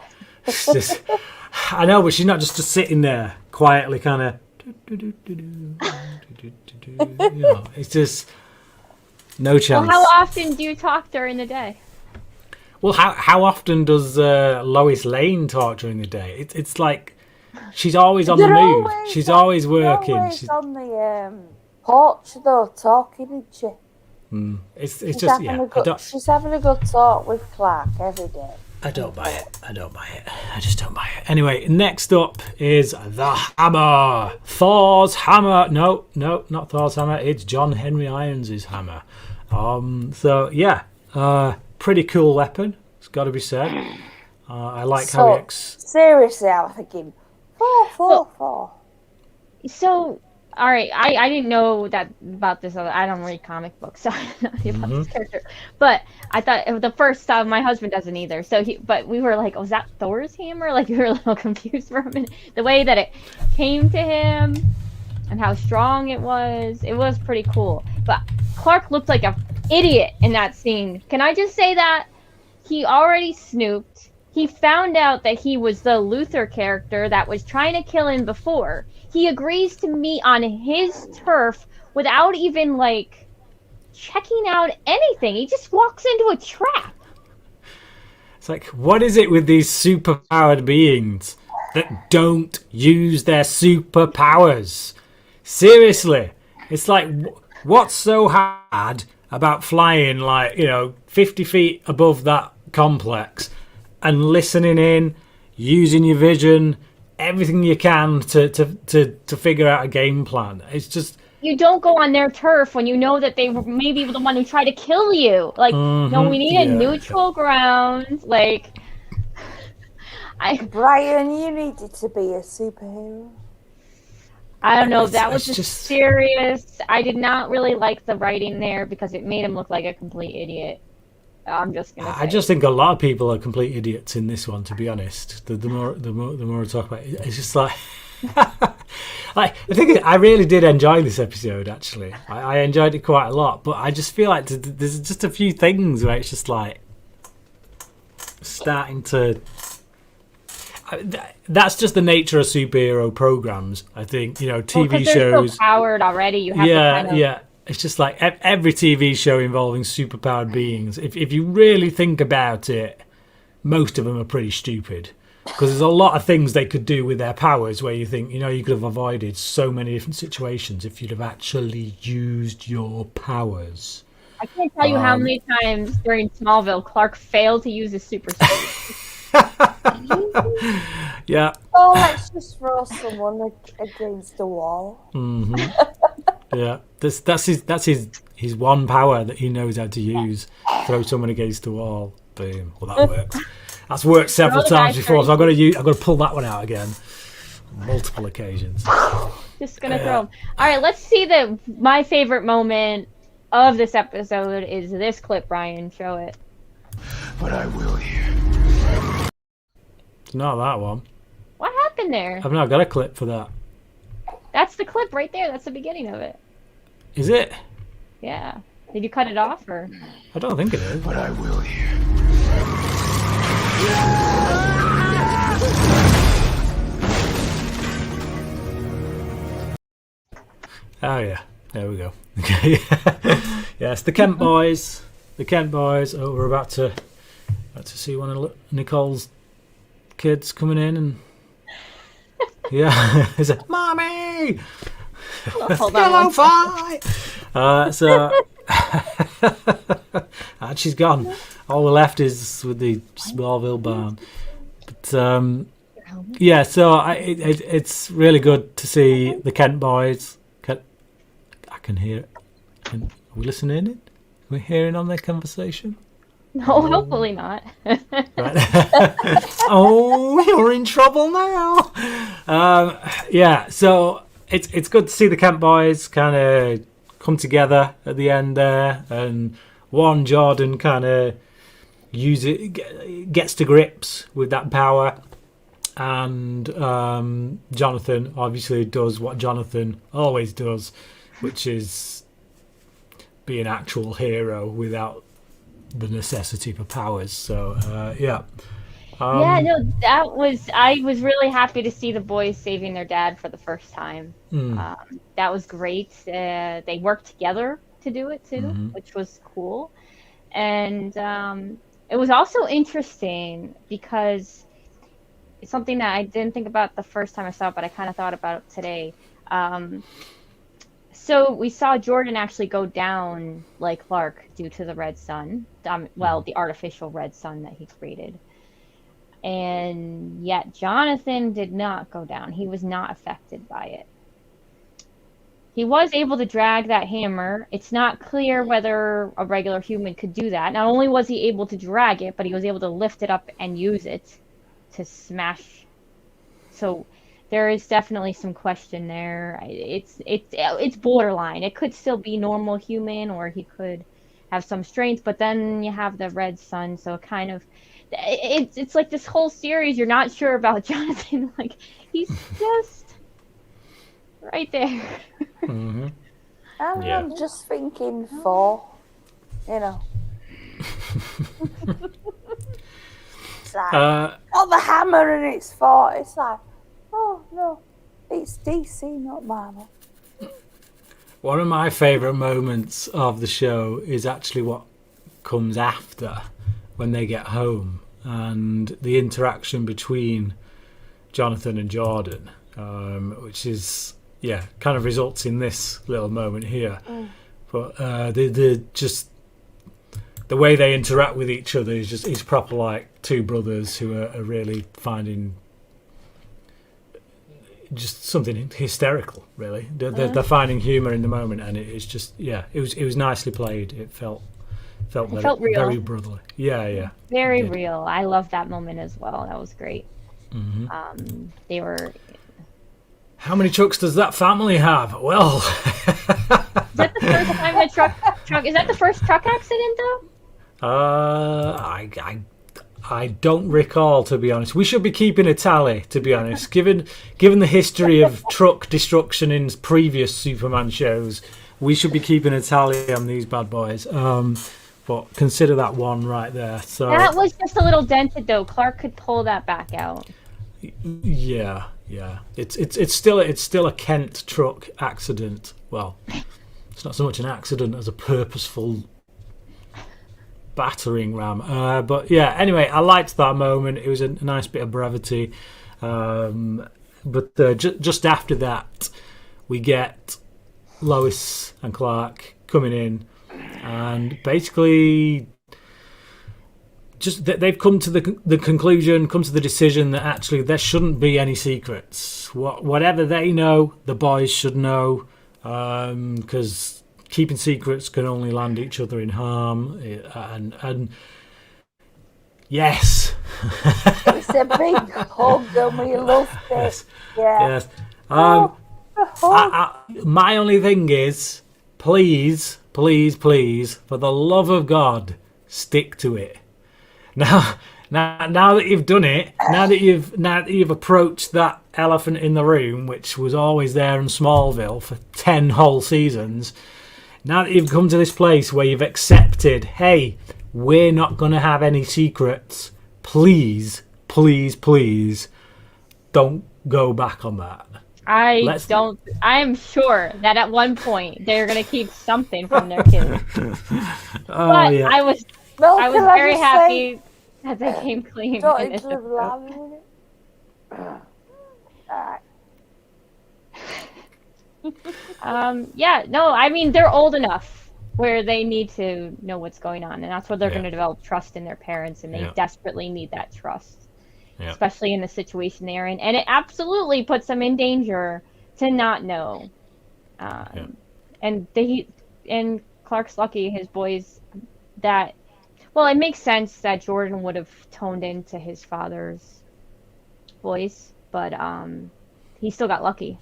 It's just, I know, but she's not just sitting there quietly kind of... it's just no chance. Well, how often do you talk during the day? Well, how often does Lois Lane talk during the day? It's like she's always on the move. She's always working. She's on the porch though, talking, isn't she? It's just she's having a good talk with Clark every day. I don't buy it. I just don't buy it. Anyway, next up is the hammer. Thor's hammer. No, not Thor's hammer. It's John Henry Irons' hammer. Pretty cool weapon. It's got to be said. I like how he... Seriously, I was thinking, four. So, all right, I didn't know that about this. I don't read comic books, so I don't know about this character. But I thought the first time, my husband doesn't either. But we were like, oh, is that Thor's hammer? Like, we were a little confused for a minute. The way that it came to him and how strong it was pretty cool. But Clark looked like an idiot in that scene. Can I just say that? He already snooped. He found out that he was the Luthor character that was trying to kill him before. He agrees to meet on his turf without even, like, checking out anything. He just walks into a trap. It's like, what is it with these superpowered beings that don't use their superpowers? Seriously. It's like, what's so hard about flying, 50 feet above that complex and listening in, using your vision, everything you can to figure out a game plan? It's just... You don't go on their turf when you know that they were maybe the one who tried to kill you. Like, no, we need a neutral ground. Like, Brian, you needed to be a superhero. I don't know. That was just serious. I did not really like the writing there because it made him look like a complete idiot. I'm just gonna say. I just think a lot of people are complete idiots in this one. To be honest, the more I talk about it, it's just like, I think I really did enjoy this episode. Actually, I enjoyed it quite a lot. But I just feel like there's just a few things where it's just like starting to. That's just the nature of superhero programs. I think TV shows. So powered already. You have to kind of... Yeah. It's just like every TV show involving superpowered beings. If you really think about it, most of them are pretty stupid because there's a lot of things they could do with their powers where you think, you could have avoided so many different situations if you'd have actually used your powers. I can't tell you how many times during Smallville Clark failed to use his super suit. Yeah. Oh, let's just throw someone against the wall. Yeah, that's his one power that he knows how to use. Throw someone against the wall. Boom. Well, that worked. That's worked several times before, so I've got to pull that one out again. Multiple occasions. Just gonna throw him. All right, let's see my favorite moment of this episode is this clip. Brian, show it. But I will hear. It's not that one. What happened there? I've not got a clip for that. That's the clip right there. That's the beginning of it. Is it? Yeah. Did you cut it off or? I don't think it is. But I will hear. Oh yeah, there we go. Okay. Yes, the Kent boys. The Kent boys. Oh, we're about to see one of Nicole's kids coming in and. Yeah, it's like, Mommy! Hello, fight! And she's gone. All we're left is with the Smallville barn. But it's really good to see the Kent boys. I can hear it. Are we listening in? Are we hearing on their conversation? No, hopefully not. Right. Oh, you're in trouble now. So it's good to see the Kent boys kind of come together at the end there, and Jordan kind of gets to grips with that power, And Jonathan obviously does what Jonathan always does, which is be an actual hero without the necessity for powers. So yeah. Yeah, no, I was really happy to see the boys saving their dad for the first time. That was great. They worked together to do it too, which was cool. And it was also interesting because it's something that I didn't think about the first time I saw it, but I kind of thought about it today. So we saw Jordan actually go down like Clark due to the red sun. Well, the artificial red sun that he created. And yet Jonathan did not go down. He was not affected by it. He was able to drag that hammer. It's not clear whether a regular human could do that. Not only was he able to drag it, but he was able to lift it up and use it to smash. So there is definitely some question there. It's borderline. It could still be normal human, or he could have some strength, but then you have the red sun, so kind of it's like this whole series you're not sure about Jonathan. Like, he's just right there. I'm just thinking 4, you know. It's like, got the hammer and it's 4. It's like, oh no, it's DC, not Marvel. One of my favourite moments of the show is actually what comes after, when they get home, and the interaction between Jonathan and Jordan, which is kind of results in this little moment here. But the way they interact with each other is proper like two brothers who are really finding just something hysterical. Really, they're finding humour in the moment, and it's just it was nicely played. It felt real. Very brotherly. Yeah. Very real. I love that moment as well. That was great. They were. How many trucks does that family have? Well, is that the first time the truck? Is that the first truck accident though? I don't recall, to be honest. We should be keeping a tally, to be honest. Given the history of truck destruction in previous Superman shows, we should be keeping a tally on these bad boys. But consider that one right there. So that was just a little dented, though. Clark could pull that back out. Yeah. It's still a Kent truck accident. Well, it's not so much an accident as a purposeful battering ram. But yeah. Anyway, I liked that moment. It was a nice bit of brevity. But just after that, we get Lois and Clark coming in. And basically, just they've come to the conclusion, come to the decision that actually there shouldn't be any secrets. Whatever they know, the boys should know, because keeping secrets can only land each other in harm. And yes, it's a big hug, and we loved it. Yes. My only thing is, please, for the love of God, stick to it. Now that you've done it, now that you've approached that elephant in the room, which was always there in Smallville for 10 whole seasons, now that you've come to this place where you've accepted, hey, we're not going to have any secrets, please, don't go back on that. I am sure that at one point they're going to keep something from their kids. But yeah. I was very happy that they came clean. Don't include love in it. I mean, they're old enough where they need to know what's going on, and that's where they're going to develop trust in their parents, and they desperately need that trust. Especially in the situation they're in, and it absolutely puts them in danger to not know. And Clark's lucky, his boys, that it makes sense that Jordan would have toned into his father's voice, but he still got lucky.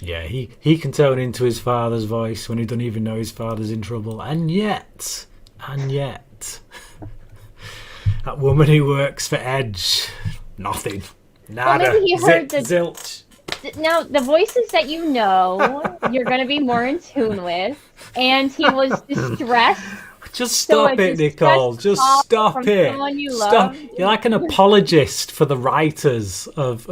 Yeah, he can tone into his father's voice when he doesn't even know his father's in trouble, and yet. That woman who works for Edge, nothing. Nada. maybe he heard Zilch. Now, the voices that you know, you're going to be more in tune with. And he was distressed. Just stop it, Nicole. Just stop it. Stop. You're like an apologist for the writers of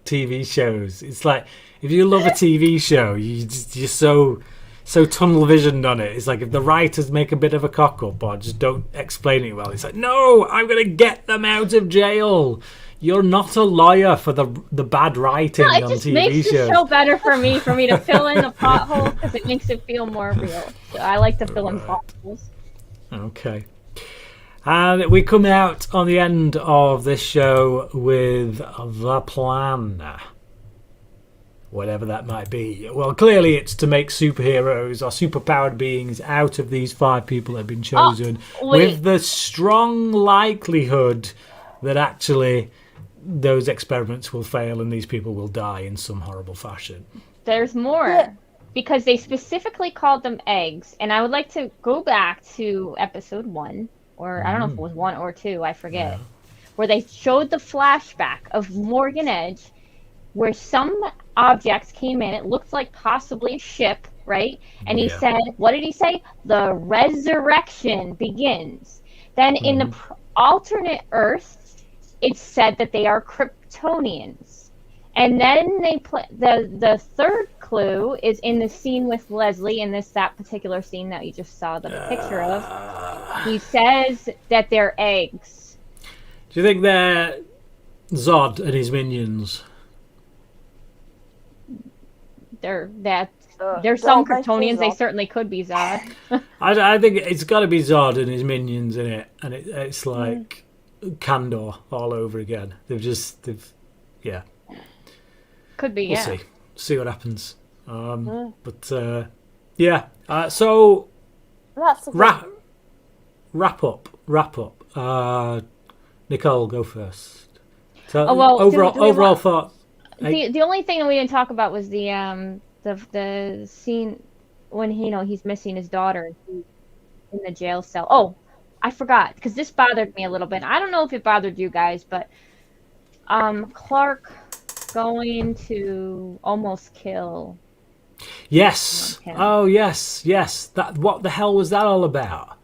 TV shows. It's like, if you love a TV show, you're so tunnel visioned on it. It's like if the writers make a bit of a cock up or just don't explain it well, it's like, no, I'm going to get them out of jail. You're not a lawyer for the bad writing on TV shows. It just makes the show better for me to fill in the pothole because it makes it feel more real. So I like to fill in potholes. Okay. And we come out on the end of this show with the plan. Whatever that might be. Well, clearly it's to make superheroes or superpowered beings out of these 5 people that have been chosen, with the strong likelihood that actually those experiments will fail and these people will die in some horrible fashion. There's more. Because they specifically called them eggs. And I would like to go back to episode 1, or I don't know if it was 1 or 2, I forget, where they showed the flashback of Morgan Edge, where some objects came in. It looked like possibly a ship, right? And he said, what did he say? The resurrection begins. Then in the alternate Earth, it said that they are Kryptonians. And then they the third clue is in the scene with Leslie, in that particular scene that you just saw the picture of. He says that they're eggs. Do you think they're Zod and his minions? There's some Kryptonians. They certainly could be Zod. I think it's got to be Zod and his minions in it, and it's like Kandor all over again. Yeah. Could be, we'll see what happens. But yeah. So that's wrap up. Nicole, go first. So, overall thoughts. The only thing that we didn't talk about was the scene when he's missing his daughter in the jail cell. Oh, I forgot, because this bothered me a little bit. I don't know if it bothered you guys, but Clark going to almost kill. Yes. Oh, yes. What the hell was that all about?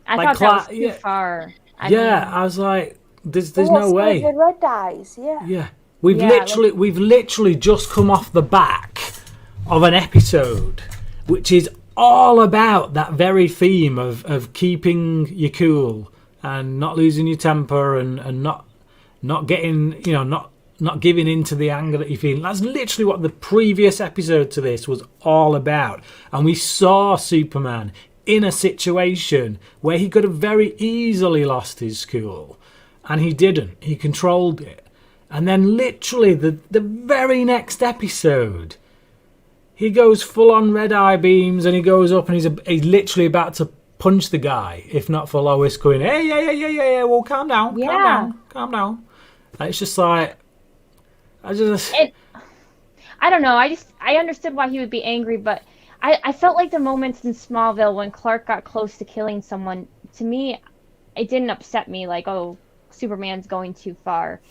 I thought that was too far. I was like, there's no way. The red eyes, yeah. We've literally just come off the back of an episode which is all about that very theme of keeping you cool and not losing your temper and not getting, not giving in to the anger that you feel. That's literally what the previous episode to this was all about. And we saw Superman in a situation where he could have very easily lost his cool, and he didn't. He controlled it. And then literally the very next episode, he goes full on red eye beams, and he goes up and he's literally about to punch the guy, if not for Lois going, hey, well, calm down. And it's just like, I don't know. I understood why he would be angry, but I felt like the moments in Smallville when Clark got close to killing someone, to me, it didn't upset me like, oh, Superman's going too far.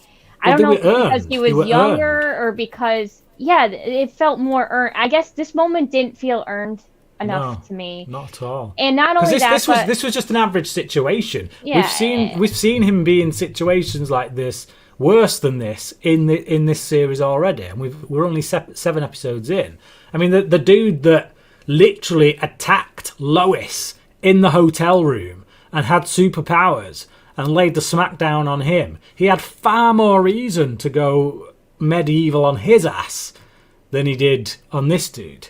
I don't know if because he was younger or because, it felt more earned. I guess this moment didn't feel earned enough to me. Not at all. And not only this was just an average situation. Yeah, we've seen him be in situations like this, worse than this in this series already, and we're only 7 episodes in. I mean, the dude that literally attacked Lois in the hotel room and had superpowers and laid the smackdown on him, he had far more reason to go medieval on his ass than he did on this dude.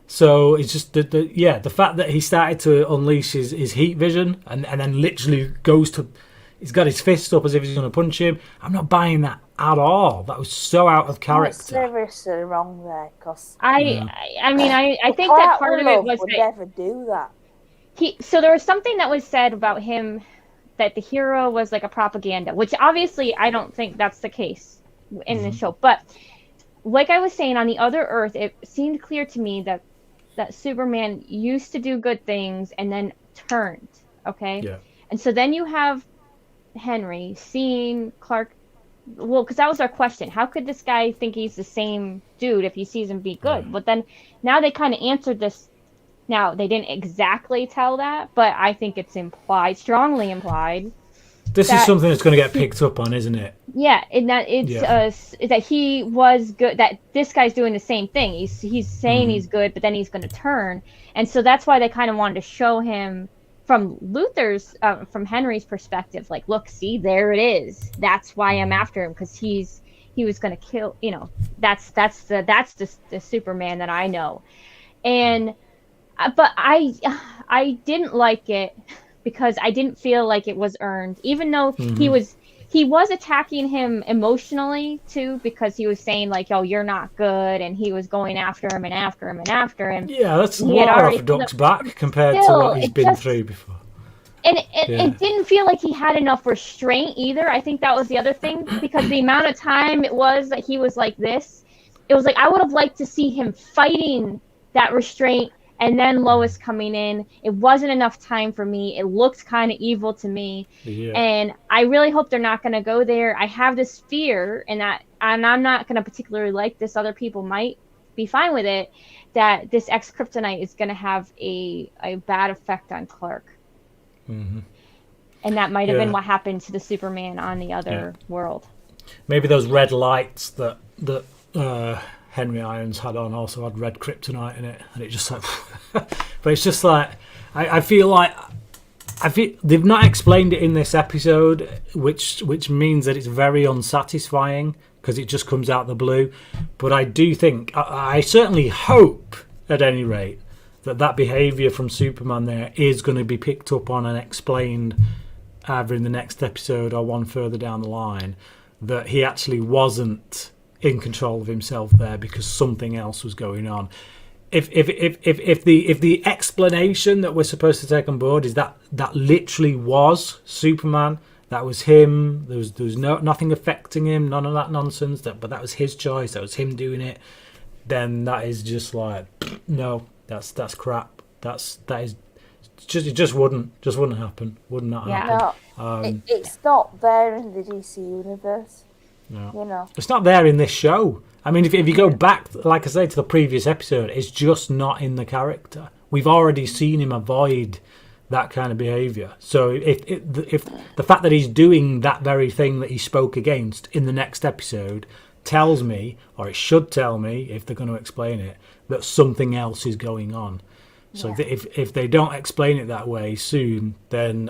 So it's just the fact that he started to unleash his heat vision and then literally he's got his fist up as if he's going to punch him. I'm not buying that at all. That was so out of character. Seriously wrong there, because I think that part of it was would never do that. So there was something that was said about him that the hero was like a propaganda, which obviously I don't think that's the case in the show. But like I was saying, on the other Earth, it seemed clear to me that Superman used to do good things and then turned. Okay. Yeah. And so then you have Henry seeing Clark well, because that was our question. How could this guy think he's the same dude if he sees him be good? But then now they kind of answered this. Now they didn't exactly tell that, but I think it's implied, strongly implied. This is something that's going to get picked up on, isn't it? Yeah, and that it's that he was good. That this guy's doing the same thing. He's saying he's good, but then he's going to turn, and so that's why they kind of wanted to show him from from Henry's perspective. Like, look, see, there it is. That's why I'm after him, because he was going to kill. You know, that's the Superman that I know, and but I didn't like it. Because I didn't feel like it was earned, even though he was attacking him emotionally too, because he was saying like, "Oh, you're not good," and he was going after him and after him and after him. Yeah, that's more off Duck's back compared to what he's been through before. And it didn't feel like he had enough restraint either. I think that was the other thing, because the amount of time it was that he was like this, it was like I would have liked to see him fighting that restraint. And then Lois coming in, it wasn't enough time for me. It looked kind of evil to me. Yeah. And I really hope they're not going to go there. I have this fear, and I'm not going to particularly like this. Other people might be fine with it, that this ex-kryptonite is going to have a bad effect on Clark. Mm-hmm. And that might have been what happened to the Superman on the other world. Maybe those red lights that Henry Irons had on also had red kryptonite in it, and it just like but it's just like I feel they've not explained it in this episode, which means that it's very unsatisfying because it just comes out of the blue. But I do think, I certainly hope at any rate, that behaviour from Superman there is going to be picked up on and explained either in the next episode or one further down the line, that he actually wasn't in control of himself there because something else was going on. If the explanation that we're supposed to take on board is that literally was Superman, that was him, there was nothing affecting him, none of that nonsense, but that was his choice, that was him doing it, then that is just like, no, that's crap. It just wouldn't happen. Wouldn't that happen? No, it's not there in the DC universe. No. You know, it's not there in this show. I mean, if you go back, like I say, to the previous episode, it's just not in the character. We've already seen him avoid that kind of behaviour. So if the fact that he's doing that very thing that he spoke against in the next episode tells me, or it should tell me, if they're going to explain it, that something else is going on. So if they don't explain it that way soon, then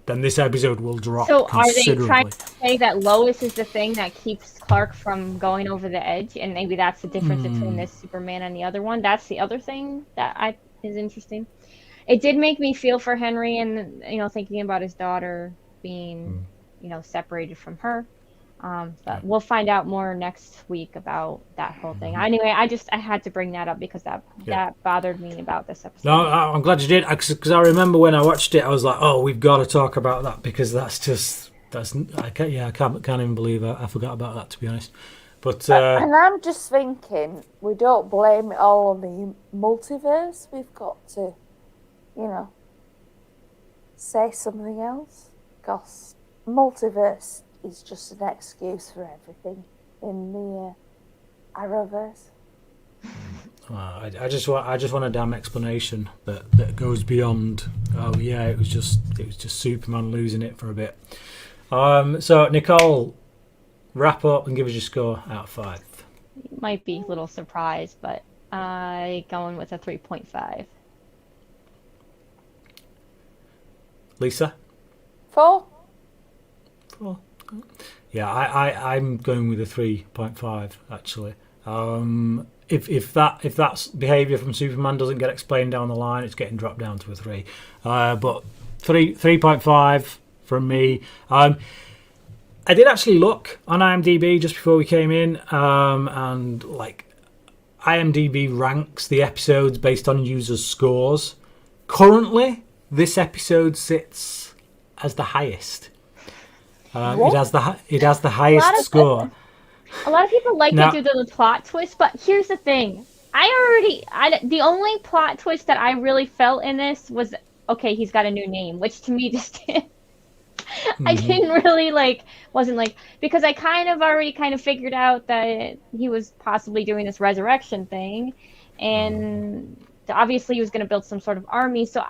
then this episode will drop considerably. So are they trying to say that Lois is the thing that keeps Clark from going over the edge, and maybe that's the difference between this Superman and the other one? That's the other thing that is interesting. It did make me feel for Henry, and thinking about his daughter being separated from her. But we'll find out more next week about that whole thing. Anyway, I had to bring that up because that bothered me about this episode. No, I'm glad you did, because I remember when I watched it, I was like, oh, we've got to talk about that, because I can't even believe I forgot about that, to be honest. But and I'm just thinking, we don't blame it all on the multiverse. We've got to, say something else, because multiverse is just an excuse for everything in the Arrowverse. I just want a damn explanation that goes beyond. Oh yeah, it was just Superman losing it for a bit. So Nicole, wrap up and give us your score out of 5. Might be a little surprised, but I going with a 3.5. Lisa? 4. Yeah, I'm going with a 3.5 actually. If that behaviour from Superman doesn't get explained down the line, it's getting dropped down to a 3. But 3.5 from me. I did actually look on IMDb just before we came in, and like IMDb ranks the episodes based on users' scores. Currently, this episode sits as the highest. It has the highest score. A lot of people like to do the plot twist, but here's the thing. The only plot twist that I really felt in this was, okay, he's got a new name, which to me just I didn't really wasn't because I kind of figured out that he was possibly doing this resurrection thing, and obviously he was going to build some sort of army. So,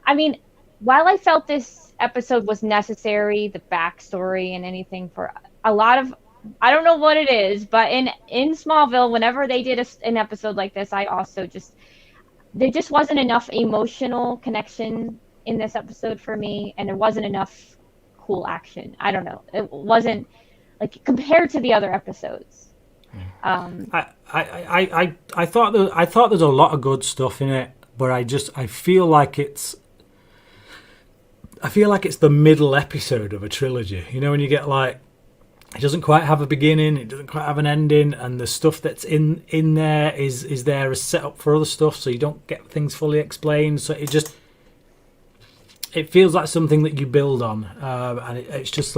I mean, while I felt this episode was necessary, the backstory and anything for a lot of, I don't know what it is, but in Smallville, whenever they did an episode like this, I also there just wasn't enough emotional connection in this episode for me, and there wasn't enough cool action. I don't know. It wasn't compared to the other episodes. I thought there's a lot of good stuff in it, but I feel like it's the middle episode of a trilogy. You know, when you get it doesn't quite have a beginning, it doesn't quite have an ending, and the stuff that's in there is there as set up for other stuff, so you don't get things fully explained. So it feels like something that you build on, and it's just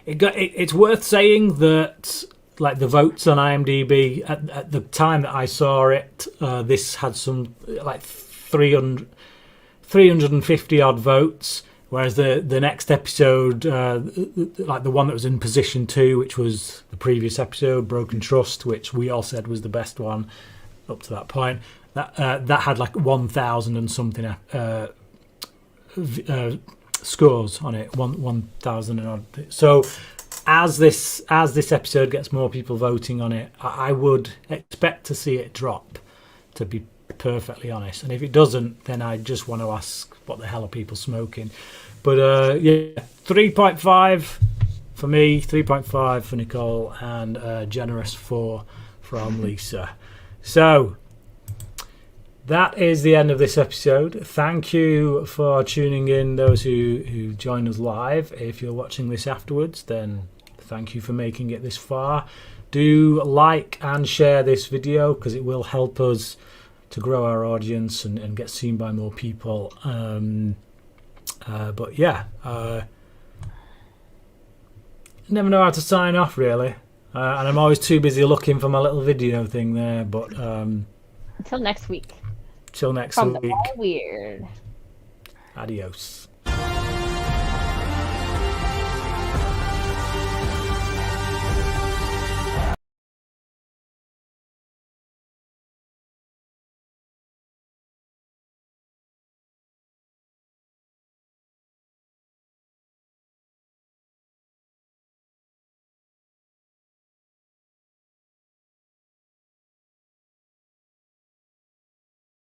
it's worth saying that the votes on IMDb at the time that I saw it, this had some 350 odd votes. Whereas the next episode, the one that was in position 2, which was the previous episode, Broken Trust, which we all said was the best one up to that point, that had 1,000 and something scores on it, 1,000 and odd. So as this episode gets more people voting on it, I would expect to see it drop, to be perfectly honest. And if it doesn't, then I just want to ask, what the hell are people smoking? But 3.5 for me, 3.5 for Nicole, and generous 4 from Lisa. So that is the end of this episode. Thank you for tuning in, those who join us live. If you're watching this afterwards, then thank you for making it this far. Do like and share this video, because it will help us to grow our audience and get seen by more people. But yeah, never know how to sign off, really. And I'm always too busy looking for my little video thing there. But until next week. Till next From week. The All Weird. Adios.